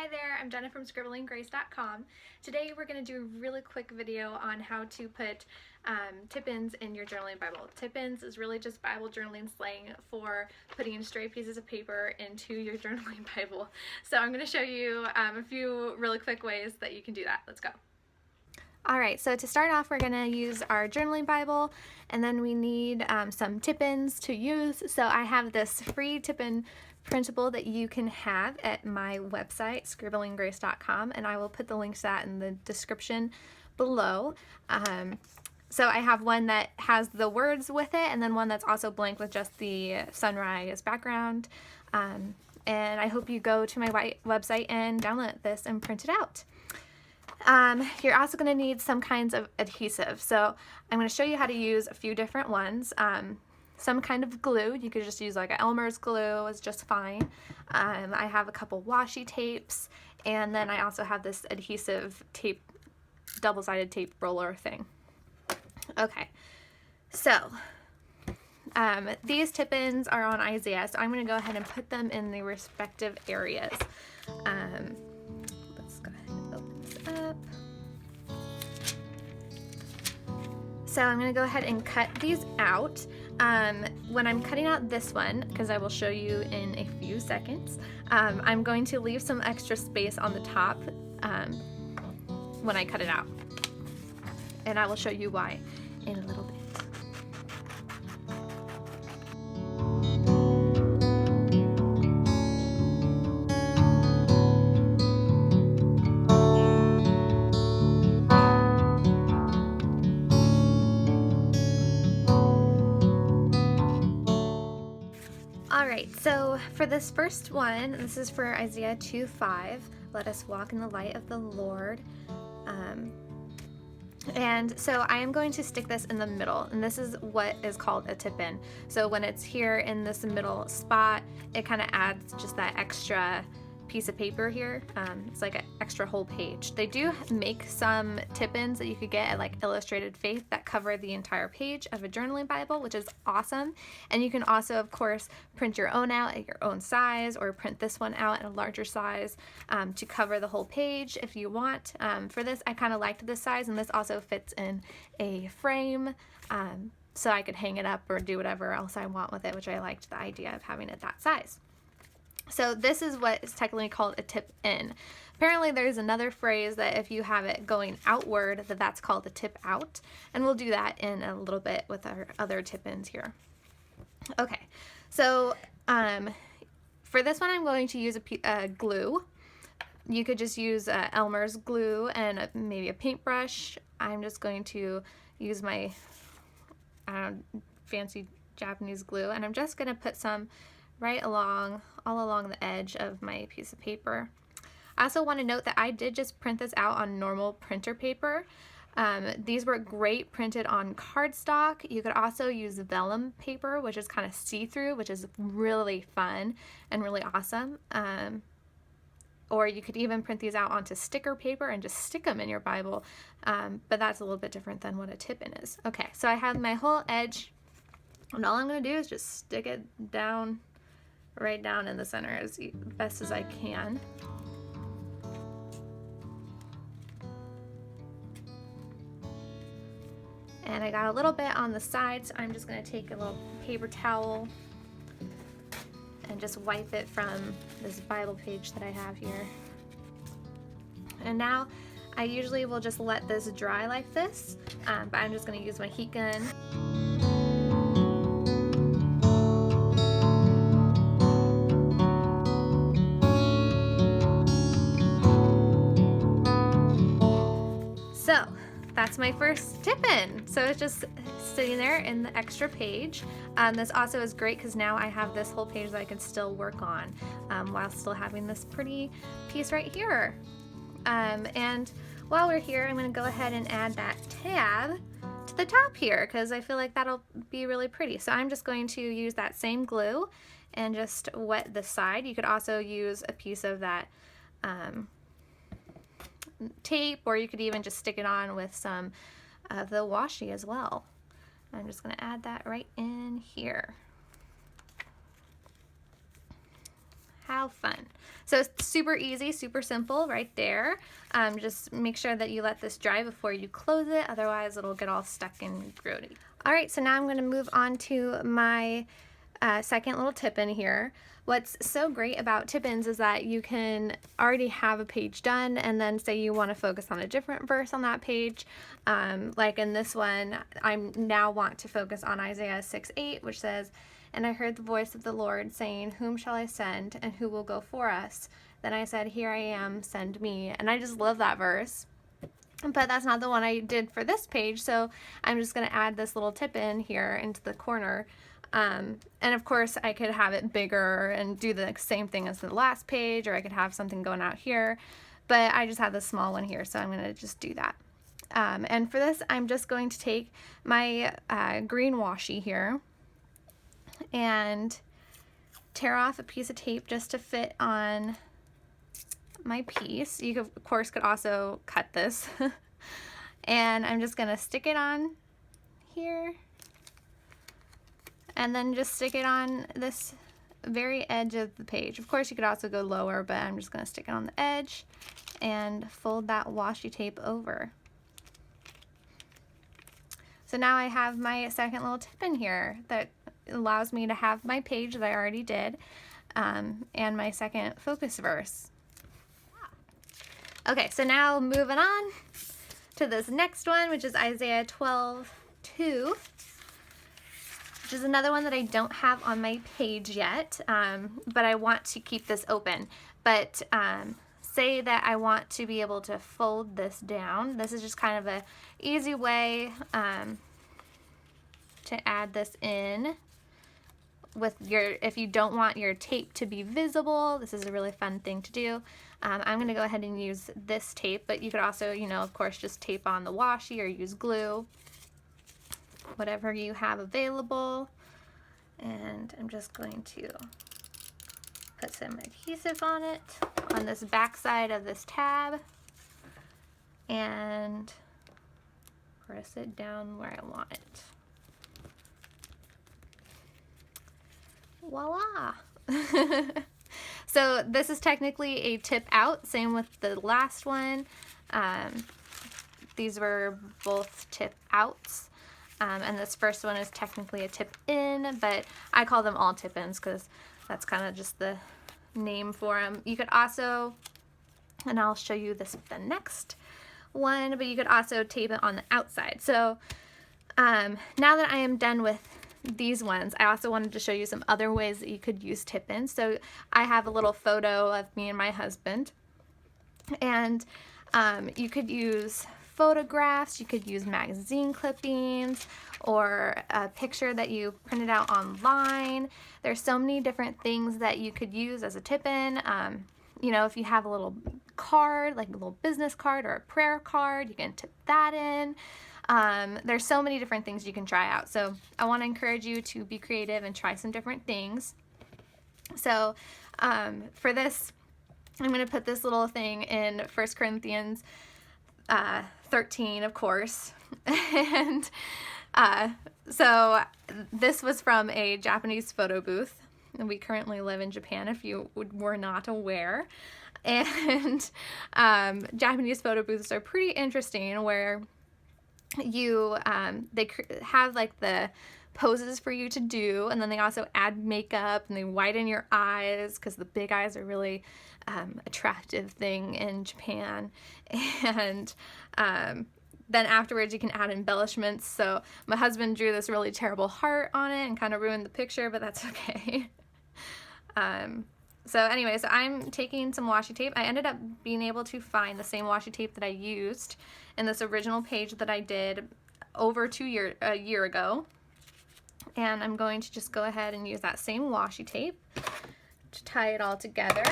Hi there, I'm Jenna from scribblinggrace.com. Today we're going to do a really quick video on how to put tip-ins in your journaling Bible. Tip-ins is really just Bible journaling slang for putting stray pieces of paper into your journaling Bible. So I'm going to show you a few really quick ways that you can do that. Let's go. Alright, so to start off we're going to use our journaling Bible, and then we need some tip-ins to use. So I have this free tip-in printable that you can have at my website, scribblinggrace.com, and I will put the link to that in the description below. So I have one that has the words with it, and then one that's also blank with just the sunrise background. And I hope you go to my website and download this and print it out. You're also going to need some kinds of adhesive. So I'm going to show you how to use a few different ones. Some kind of glue. You could just use like an Elmer's glue, is just fine. I have a couple washi tapes, and then I also have this adhesive tape, double-sided tape roller thing. Okay, so these tip-ins are on Isaiah, so I'm going to go ahead and put them in the respective areas. Let's go ahead and open this up. So I'm going to go ahead and cut these out. When I'm cutting out this one, because I will show you in a few seconds, I'm going to leave some extra space on the top when I cut it out. And I will show you why in a little bit. Alright, so for this first one, this is for Isaiah 2:5. Let us walk in the light of the Lord. And so I am going to stick this in the middle, and this is what is called a tip-in. So when it's here in this middle spot, it kind of adds just that extra piece of paper here. It's like an extra whole page. They do make some tip-ins that you could get at like Illustrated Faith that cover the entire page of a journaling Bible, which is awesome. And you can also, of course, print your own out at your own size, or print this one out at a larger size to cover the whole page if you want. For this, I kind of liked this size, and this also fits in a frame, so I could hang it up or do whatever else I want with it, which I liked the idea of having it that size. So this is what is technically called a tip-in. Apparently there's another phrase that if you have it going outward, that's called a tip-out, and we'll do that in a little bit with our other tip-ins here. Okay, so for this one I'm going to use a glue. You could just use Elmer's glue and maybe a paintbrush. I'm just going to use my fancy Japanese glue, and I'm just going to put some all along the edge of my piece of paper. I also want to note that I did just print this out on normal printer paper. These were great printed on cardstock. You could also use vellum paper, which is kind of see-through, which is really fun and really awesome. Or you could even print these out onto sticker paper and just stick them in your Bible, but that's a little bit different than what a tip-in is. Okay, so I have my whole edge, and all I'm going to do is just stick it down, right down in the center as best as I can. And I got a little bit on the side, so I'm just going to take a little paper towel and just wipe it from this Bible page that I have here. And now I usually will just let this dry like this, but I'm just going to use my heat gun. So that's my first tip-in. So it's just sitting there in the extra page. This also is great because now I have this whole page that I can still work on while still having this pretty piece right here. And while we're here, I'm going to go ahead and add that tab to the top here because I feel like that'll be really pretty. So I'm just going to use that same glue and just wet the side. You could also use a piece of that tape, or you could even just stick it on with some of the washi as well. I'm just going to add that right in here. How fun. So it's super easy, super simple right there. Just make sure that you let this dry before you close it, otherwise it'll get all stuck and grody. Alright, so now I'm going to move on to my second little tip-in here. What's so great about tip-ins is that you can already have a page done, and then say you want to focus on a different verse on that page. Like in this one, I now want to focus on Isaiah 6:8, which says, "And I heard the voice of the Lord saying, Whom shall I send, and who will go for us? Then I said, Here I am, send me." And I just love that verse. But that's not the one I did for this page, so I'm just going to add this little tip in here into the corner. And of course I could have it bigger and do the same thing as the last page, or I could have something going out here, but I just have this small one here, so I'm going to just do that. And for this, I'm just going to take my green washi here and tear off a piece of tape just to fit on my piece. You could, of course, could also cut this. And I'm just going to stick it on here, and then just stick it on this very edge of the page. Of course, you could also go lower, but I'm just going to stick it on the edge and fold that washi tape over. So now I have my second little tip in here that allows me to have my page that I already did, and my second focus verse. Okay, so now moving on to this next one, which is Isaiah 12:2. Which is another one that I don't have on my page yet, but I want to keep this open. But say that I want to be able to fold this down. This is just kind of a easy way to add this in with your, if you don't want your tape to be visible, this is a really fun thing to do. I'm going to go ahead and use this tape, but you could also, you know, of course, just tape on the washi or use glue, whatever you have available. And I'm just going to put some adhesive on it, on this back side of this tab, and press it down where I want it. Voila! So this is technically a tip out, same with the last one. These were both tip outs. And this first one is technically a tip in, but I call them all tip ins because that's kind of just the name for them. You could also, and I'll show you this with the next one, but you could also tape it on the outside. So now that I am done with these ones, I also wanted to show you some other ways that you could use tip ins. So I have a little photo of me and my husband, and you could use photographs, you could use magazine clippings, or a picture that you printed out online. There's so many different things that you could use as a tip-in. You know, if you have a little card, like a little business card or a prayer card, you can tip that in. There's so many different things you can try out. So I want to encourage you to be creative and try some different things. So for this, I'm going to put this little thing in 1 Corinthians 13, of course. And so this was from a Japanese photo booth. And we currently live in Japan, if you were not aware. And Japanese photo booths are pretty interesting, where you they have like the poses for you to do, and then they also add makeup and they widen your eyes, because the big eyes are really attractive thing in Japan. And then afterwards you can add embellishments. So my husband drew this really terrible heart on it and kind of ruined the picture, but that's okay. So anyway, so I'm taking some washi tape. I ended up being able to find the same washi tape that I used in this original page that I did over a year ago. And I'm going to just go ahead and use that same washi tape to tie it all together.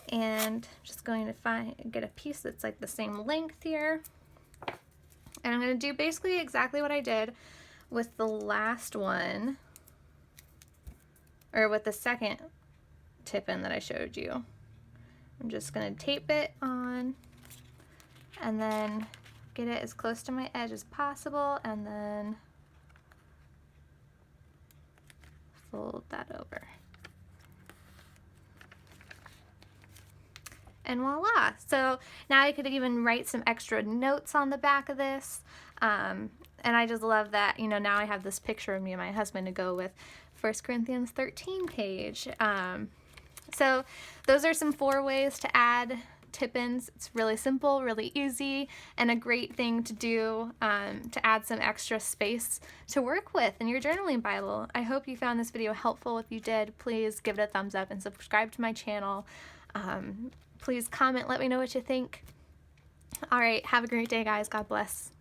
And just going to get a piece that's like the same length here. And I'm going to do basically exactly what I did with the last one, or with the second tip-in that I showed you. I'm just going to tape it on and then get it as close to my edge as possible, and then fold that over. and voila. So now I could even write some extra notes on the back of this. And I just love that, you know, now I have this picture of me and my husband to go with 1 Corinthians 13 page. So those are some 4 ways to add tip-ins. It's really simple, really easy, and a great thing to do to add some extra space to work with in your journaling Bible. I hope you found this video helpful. If you did, please give it a thumbs up and subscribe to my channel. Please comment, let me know what you think. All right, have a great day, guys. God bless.